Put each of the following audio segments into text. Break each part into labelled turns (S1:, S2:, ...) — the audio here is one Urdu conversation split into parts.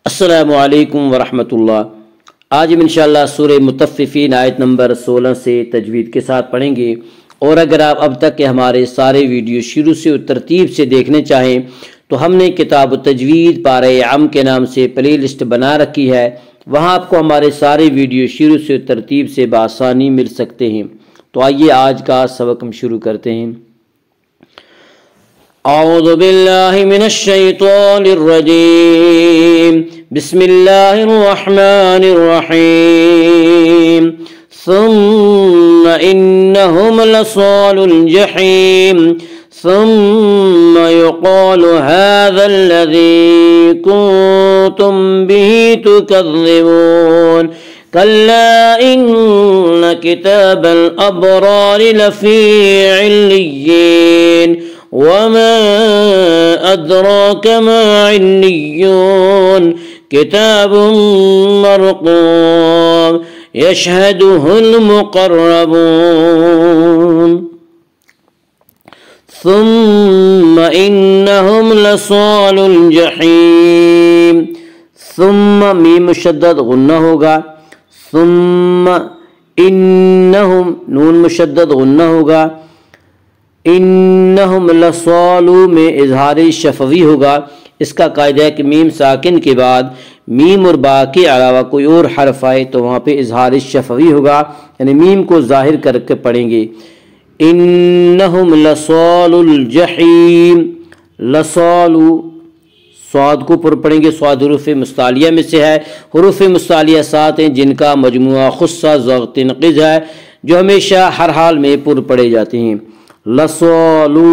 S1: السلام علیکم ورحمۃ اللہ۔ آج ہم انشاءاللہ سورہ مطففین آیت نمبر 16 سے تجوید کے ساتھ پڑھیں گے، اور اگر آپ اب تک کے ہمارے سارے ویڈیو شروع سے ترتیب سے دیکھنے چاہیں تو ہم نے کتاب تجوید پارہ عام کے نام سے پلے لسٹ بنا رکھی ہے، وہاں آپ کو ہمارے سارے ویڈیو شروع سے ترتیب سے بآسانی مل سکتے ہیں۔ تو آئیے آج کا سبق ہم شروع کرتے ہیں۔ اعوذ باللہ من الشیطان الرجیم، بسم اللہ الرحمن الرحیم، ثم انہم لصال الجحیم، ثم يقال هذا الذي كنتم به تكذبون كلا إن كتاب الأبرار لفي عليين وما أدراك ما عليون كتاب مرقوم يشهده المقربون ثم إنهم لصال الجحيم، ثم میم مشدد غنہ ہوگا، ثم انہم نون مشدد غنہ ہوگا، انہم لصالو میں اظہار شفوی ہوگا۔ اس کا قاعدہ ہے کہ میم ساکن کے بعد میم اور با کے علاوہ کوئی اور حرف آئے تو وہاں پہ اظہار شفوی ہوگا، یعنی میم کو ظاہر کر کے پڑھیں گے۔ انہم لصال الجحیم، لصالو صاد کو پر پڑھیں گے، صاد حروف مستعلیہ میں سے ہے۔ حروف مستعلیہ 7 ہیں جن کا مجموعہ خصہ ضغط نقض ہے، جو ہمیشہ ہر حال میں پر پڑھے جاتے ہیں۔ لصالو،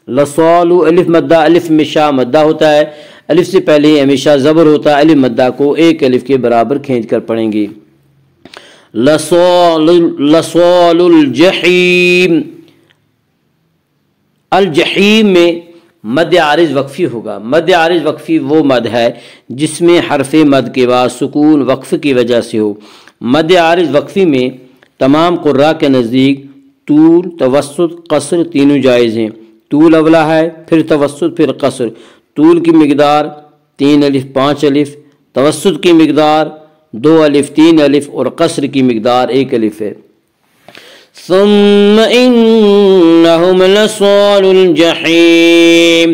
S1: لصالو الف مدہ، الف ہمیشہ مدہ ہوتا ہے، الف سے پہلے ہمیشہ زبر ہوتا ہے، الف مدہ کو ایک الف کے برابر کھینچ کر پڑھیں گے۔ لصال الجحیم، الجحیم میں مد عارض وقفی ہوگا۔ مد عارض وقفی وہ مد ہے جس میں حرف مد کے بعد سکون وقف کی وجہ سے ہو۔ مد عارض وقفی میں تمام قراء کے نزدیک طول، توسط، قصر تینوں جائز ہیں۔ طول اولا ہے، پھر توسط، پھر قصر۔ طول کی مقدار 3 الف 5 الف، توسط کی مقدار 2 الف 3 الف، اور قصر کی مقدار 1 الف ہے۔ ثم انہم لصال الجحیم،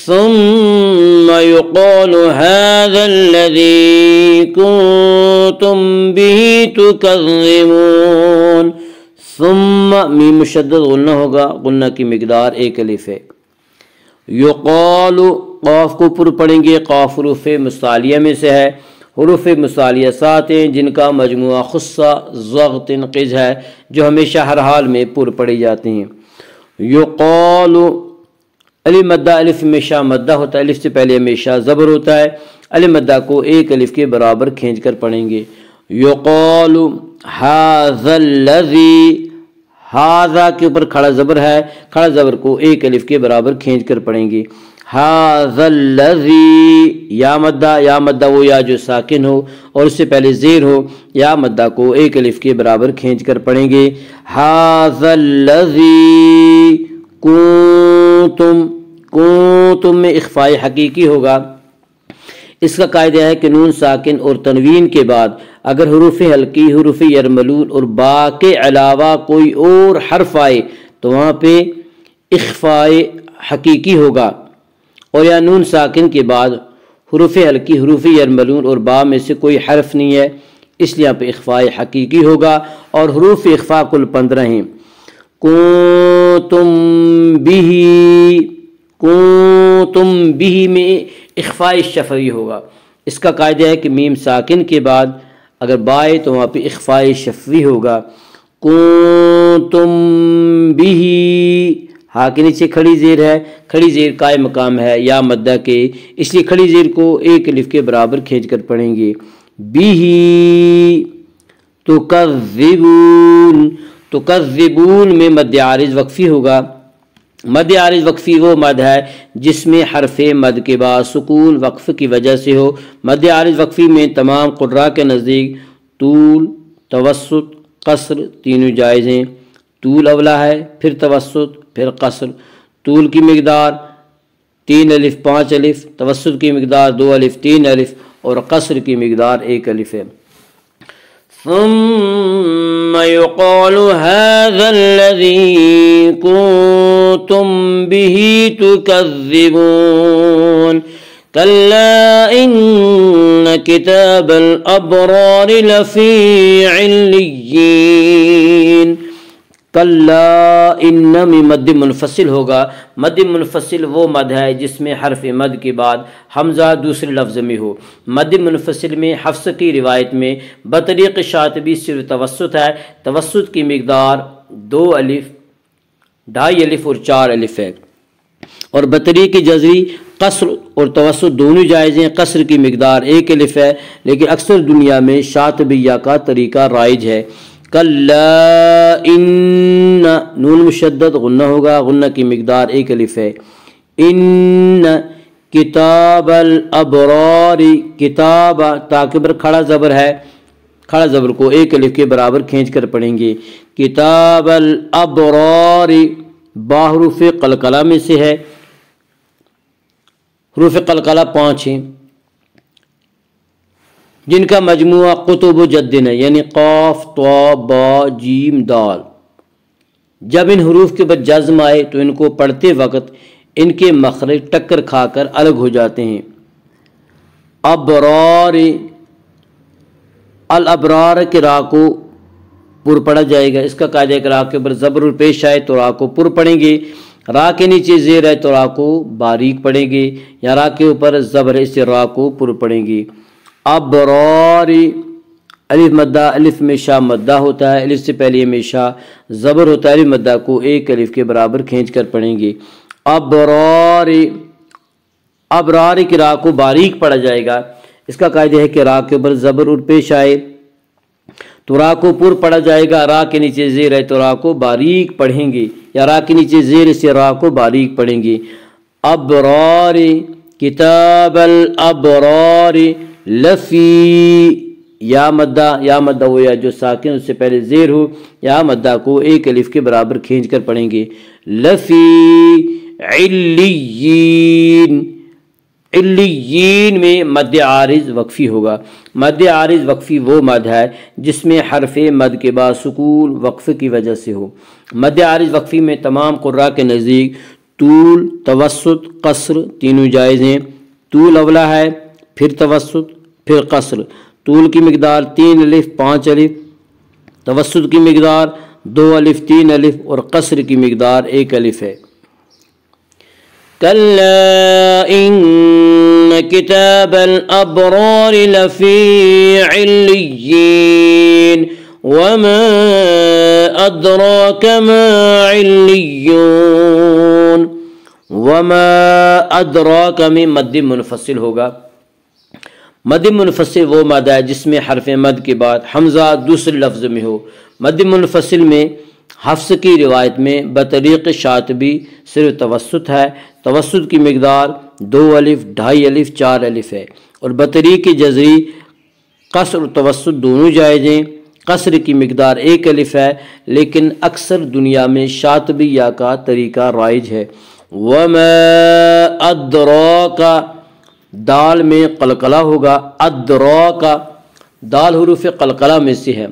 S1: ثم يقال هذا الذي كنتم به تكذبون، ثم میم مشدد غنہ ہوگا، غنہ کی مقدار 1 الف ہے۔ یقال، قاف کو پر پڑھیں گے، قاف حروف مستعلیہ میں سے ہے۔ حروف مستعلیہ 7 ہیں جن کا مجموعہ خصہ ضغط نقض ہے، جو ہمیشہ ہر حال میں پر پڑے جاتے ہیں۔ یقال، الف مدہ، الف ہمیشہ مدہ ہوتا ہے، الف سے پہلے ہمیشہ زبر ہوتا ہے، الف مدہ کو 1 الف کے برابر کھینچ کر پڑھیں گے۔ یقال ھذا الذی، ھذا کے اوپر کھڑا زبر ہے، کھڑا زبر کو 1 الف کے برابر کھینچ کر پڑھیں گے۔ ھذا الذی، یا مدہ، یا مدہ وہ یا جو ساکن ہو اور اس سے پہلے زیر ہو، یا مدہ کو 1 الف کے برابر کھینچ کر پڑھیں گے۔ ھذا الذی کنتم، کنتم میں اخفاء حقیقی ہوگا۔ اس کا قاعدہ ہے کہ نون ساکن اور تنوین کے بعد اگر حروف حلقی، حروف یرملون اور با کے علاوہ کوئی اور حرف آئے تو وہاں پہ اخفاء حقیقی ہوگا، اور یا نون ساکن کے بعد حروف حلقی، حروف یرملون اور با میں سے کوئی حرف نہیں ہے، اس لیے یہاں پہ اخفاء حقیقی ہوگا، اور حروف اخفاء کل 15 ہیں۔ کنتم بھی، کنتم بھی میں اخفاء شفوی ہوگا۔ اس کا قاعدہ ہے کہ میم ساکن کے بعد اگر بائے تو وہاں پہ اخفاء شفوی ہوگا۔ کنتم بھی، ہاں کے نیچے کھڑی زیر ہے، کھڑی زیر قائم مقام ہے یا مدہ کے، اس لیے کھڑی زیر کو 1 الف کے برابر کھینچ کر پڑھیں گے۔ بھی تکذبون، تکذبون میں مد عارض وقفی ہوگا۔ مد عارض وقفی وہ مد ہے جس میں حرف مد کے بعد سکون وقف کی وجہ سے ہو۔ مد عارض وقفی میں تمام قراء کے نزدیک طول، توسط، قصر تینوں جائز ہیں۔ طول اولا ہے، پھر توسط، پھر قصر۔ طول کی مقدار 3 الف 5 الف، توسط کی مقدار 2 الف 3 الف، اور قصر کی مقدار 1 الف ہے۔ ثم يقال هذا الذي كنتم به تكذبون كلا إن كتاب الأبرار لفي عليين۔ کلا ان میں مد منفصل ہوگا۔ مد منفصل وہ مد ہے جس میں حرف مد کے بعد حمزہ دوسرے لفظ میں ہو۔ مد منفصل میں حفص کی روایت میں بطریق شاطبی صرف توسط ہے، توسط کی مقدار 2 الف، 2.5 الف اور 4 الف ہے، اور بطریق جزری قصر اور توسط دونوں جائز ہیں۔ قصر کی مقدار 1 الف ہے، لیکن اکثر دنیا میں شاطبیہ کا طریقہ رائج ہے۔ کلا ان نون مشدد غنہ ہوگا، غنہ کی مقدار 1 الف ہے۔ ان کتاب الابرار، کتاب تاکبر کھڑا زبر ہے، کھڑا زبر کو 1 الف کے برابر کھینچ کر پڑھیں گے۔ کتاب الابرار با حروف قلقلہ میں سے ہے، حروف قلقلہ 5 ہیں جن کا مجموعہ قطب و جدن ہے، یعنی قاف، طا، با، جیم، دال۔ جب ان حروف کے بعد جزم آئے تو ان کو پڑھتے وقت ان کے مخرج ٹکر کھا کر الگ ہو جاتے ہیں۔ ابرار، الابرار کے را کو پر پڑھا جائے گا۔ اس کا قاعدہ ہے کہ را کے اوپر زبر پیش آئے تو را کو پر پڑھیں گے، را کے نیچے زیر ہے تو را کو باریک پڑھیں گے، یا را کے اوپر زبر ہے اس سے را کو پر پڑھیں گے۔ ابرار، الف مدہ، الف میں شا مدہ ہوتا ہے، الف سے پہلے ہمیشہ زبر ہوتا ہے، الف مدہ کو 1 الف کے برابر کھینچ کر پڑھیں گے۔ ابرار، ابرار کی را کو باریک پڑھا جائے گا۔ اس کا قاعدہ ہے کہ را کے اوپر زبر اور پیش آئے تو را کو پر پڑھا جائے گا، را کے نیچے زیر ہے تو را کو باریک پڑھیں گے، یا را کے نیچے زیر سے را کو باریک پڑھیں گے۔ ابرار، کتاب الابرار لفی، یا مدہ ہو یا جو ساکن اس سے پہلے زیر ہو، یا مدہ کو 1 الف کے برابر کھینچ کر پڑھیں گے۔ لفی علیین، علیین میں مد عارض وقفی ہوگا۔ مد عارض وقفی وہ مد ہے جس میں حرف مد کے بعد سکون وقف کی وجہ سے ہو۔ مد عارض وقفی میں تمام قراء کے نزدیک طول، توسط، قصر تینوں جائز ہیں۔ طول اولا ہے، پھر توسط، پھر قصر۔ طول کی مقدار 3 الف 5 الف، توسط کی مقدار 2 الف 3 الف، اور قصر کی مقدار 1 الف ہے۔ کلا ان کتاب الابرار لفی علیین وما ادراک ما علیون۔ وما ادراک میں مد منفصل ہوگا۔ مد منفصل وہ مد ہے جس میں حرف مد کے بعد حمزہ دوسرے لفظ میں ہو۔ مد منفصل میں حفص کی روایت میں بطریق شاطبی صرف توسط ہے، توسط کی مقدار 2 الف 2.5 الف 4 الف ہے، اور بطریق جزری قصر و توسط دونوں جائز ہیں۔ قصر کی مقدار 1 الف ہے، لیکن اکثر دنیا میں شاطبیہ کا طریقہ رائج ہے۔ وما ادراک، دال میں قلقلہ ہوگا۔ ادراک، دال حروف قلقلہ میں سے ہے،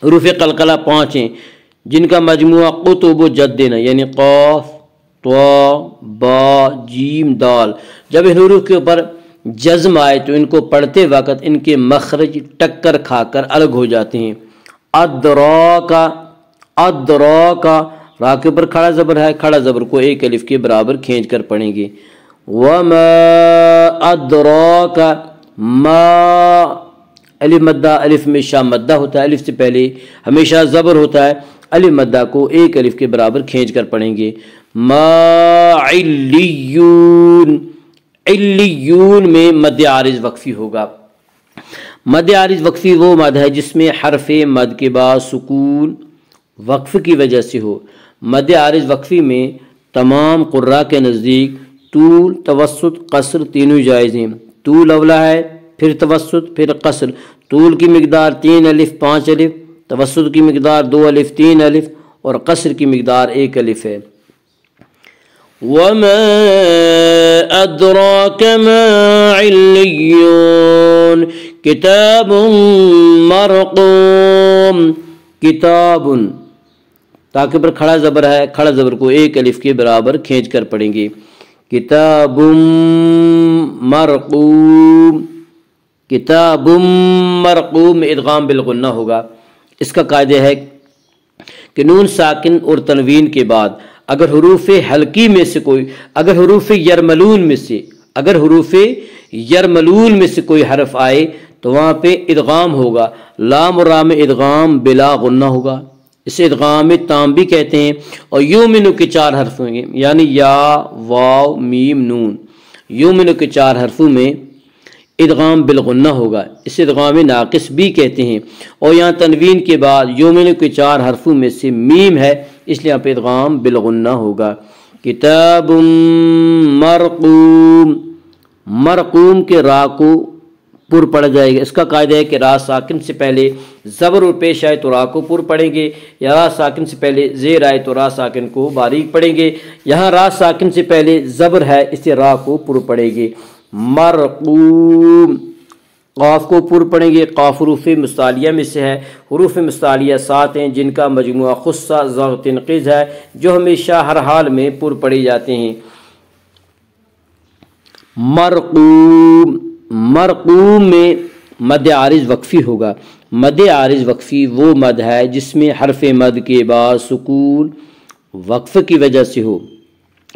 S1: حروف قلقلہ 5 ہیں جن کا مجموعہ قطب و جدن ہے، یعنی قاف، طا، با، جیم، دال۔ جب ان حروف کے اوپر جزم آئے تو ان کو پڑھتے وقت ان کے مخرج ٹکر کھا کر الگ ہو جاتے ہیں۔ ادراک، ادراک، را کے اوپر کھڑا زبر ہے، کھڑا زبر کو 1 الف کے برابر کھینچ کر پڑھیں گے۔ وما ادراک ما، الف مدہ، الف میں شا مدہ ہوتا ہے، الف سے پہلے ہمیشہ زبر ہوتا ہے، الف مدہ کو 1 الف کے برابر کھینچ کر پڑھیں گے۔ ما علیون، علیون میں مد عارض وقفی ہوگا۔ مد عارض وقفی وہ مد ہے جس میں حرف مد کے بعد سکون وقف کی وجہ سے ہو۔ مد عارض وقفی میں تمام قراء کے نزدیک طول، توسط، قصر تینوں جائز ہیں۔ طول اولا ہے، پھر توسط، پھر قصر۔ طول کی مقدار 3 الف 5 الف، توسط کی مقدار 2 الف 3 الف، اور قصر کی مقدار 1 الف ہے۔ وما أدراك ما عليون کتاب مرقوم کتاب تاکہ پر کھڑا زبر ہے، کھڑا زبر کو ایک الف کے برابر کھینچ کر پڑھیں گے، کتاب مرقوم، کتاب مرقوم میں ادغام بالغنہ ہوگا۔ اس کا قاعدہ ہے کہ نون ساکن اور تنوین کے بعد اگر حروف حلقی میں سے کوئی، اگر حروف یرملون میں سے کوئی حرف آئے تو وہاں پہ ادغام ہوگا، لام اور را میں ادغام بلا غنہ ہوگا، اسے ادغام تام بھی کہتے ہیں۔ اور یومنو کے 4 حرف ہوں گے، یعنی یا، واو، میم، نون، یومنو کے 4 حرفوں میں ادغام بالغنہ ہوگا، اسے ادغام ناقص بھی کہتے ہیں۔ اور یہاں تنوین کے بعد یومنو کے 4 حرفوں میں سے میم ہے، اس لیے یہاں پہ ادغام بالغنہ ہوگا۔ کتاب مرقوم، مرقوم کے را کو پر پڑھ جائے گا۔ اس کا قاعدہ ہے کہ را ساکن سے پہلے زبر اور پیش آئے تو را کو پر پڑھیں گے، یا را ساکن سے پہلے زیر آئے تو را ساکن کو باریک پڑھیں گے۔ یہاں را ساکن سے پہلے زبر ہے، اس سے را کو پر پڑھیں گے۔ مرقوم، قاف کو پر پڑھیں گے، قاف حروف مستعلیہ میں سے ہے، حروف مستعلیہ 7 ہیں جن کا مجموعہ خصہ ضغ تنقیض ہے، جو ہمیشہ ہر حال میں پر پڑے جاتے ہیں۔ مرقوم، مرقوم میں مد عارض وقفی ہوگا۔ مد عارض وقفی وہ مد ہے جس میں حرف مد کے بعد سکون وقف کی وجہ سے ہو۔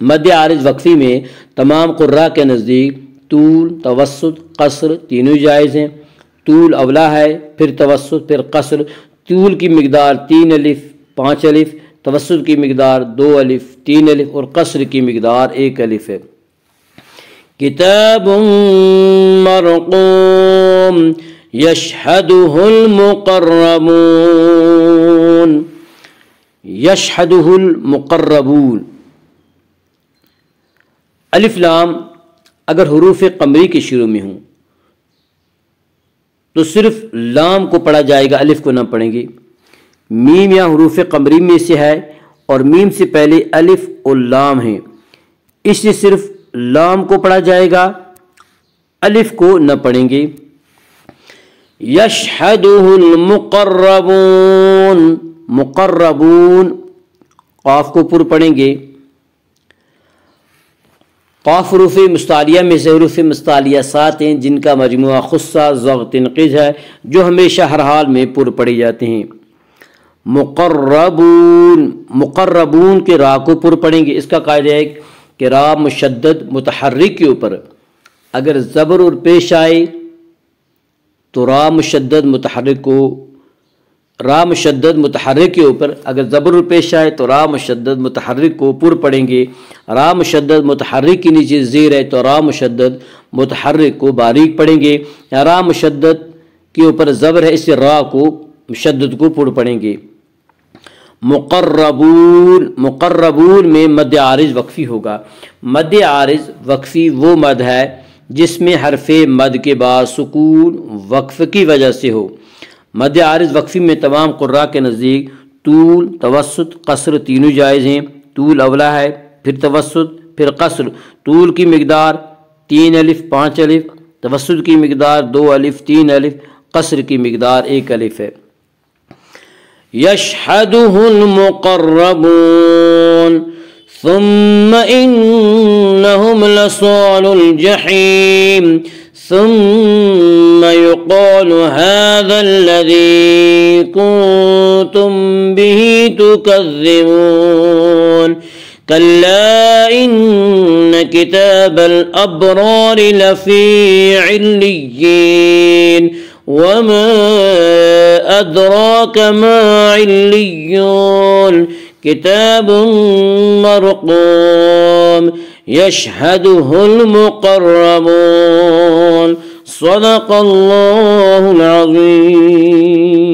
S1: مد عارض وقفی میں تمام قراء کے نزدیک طول، توسط، قصر تینوں جائز ہیں۔ طول اولا ہے، پھر توسط، پھر قصر۔ طول کی مقدار 3 الف 5 الف، توسط کی مقدار 2 الف 3 الف اور قصر کی مقدار 1 الف ہے۔ کتاب مرقوم یشہدہ المقربون، یشہدہ المقربون، الف لام اگر حروف قمری کے شروع میں ہوں تو صرف لام کو پڑھا جائے گا، الف کو نہ پڑھیں گے۔ میم یا حروف قمری میں سے ہے اور میم سے پہلے الف اور لام ہیں، اس سے صرف لام کو پڑھا جائے گا، الف کو نہ پڑھیں گے۔ یشہدہ المقربون، مقربون قاف کو پر پڑھیں گے۔ قاف حروف مستعلیہ میں سے حروف مستعلیہ 7 ہیں جن کا مجموعہ خصہ ضغ تنقیض ہے، جو ہمیشہ ہر حال میں پر پڑے جاتے ہیں۔ مقربون، مقربون کے را کو پر پڑھیں گے۔ اس کا قاعدہ ہے کہ را مشدد متحرک کے اوپر اگر زبر اور پیش آئے تو را مشدد متحرک کے اوپر اگر زبر اور پیش آئے تو را مشدد متحرک کو پر پڑھیں گے۔ را مشدد متحرک کے نیچے زیر ہے تو را مشدد متحرک کو باریک پڑھیں گے، یا را مشدد کے اوپر زبر ہے، اس سے را کو مشدد کو پر پڑھیں گے۔ مقربون، مقربون میں مد عارض وقفی ہوگا۔ مد عارض وقفی وہ مد ہے جس میں حرف مد کے بعد سکون وقف کی وجہ سے ہو۔ مد عارض وقفی میں تمام قراء کے نزدیک طول، توسط، قصر تینوں جائز ہیں۔ طول اولا ہے، پھر توسط، پھر قصر۔ طول کی مقدار 3 الف 5 الف، توسط کی مقدار 2 الف 3 الف، قصر کی مقدار 1 الف ہے۔ یشہدہ المقربون ثم انہم لصال الجحیم ثم يقال هذا الذي كنتم به تكذبون كلا إن كتاب الأبرار لفي عليين وما أدراك ما عليون كتاب مرقوم يشهده المقربون صدق الله العظيم.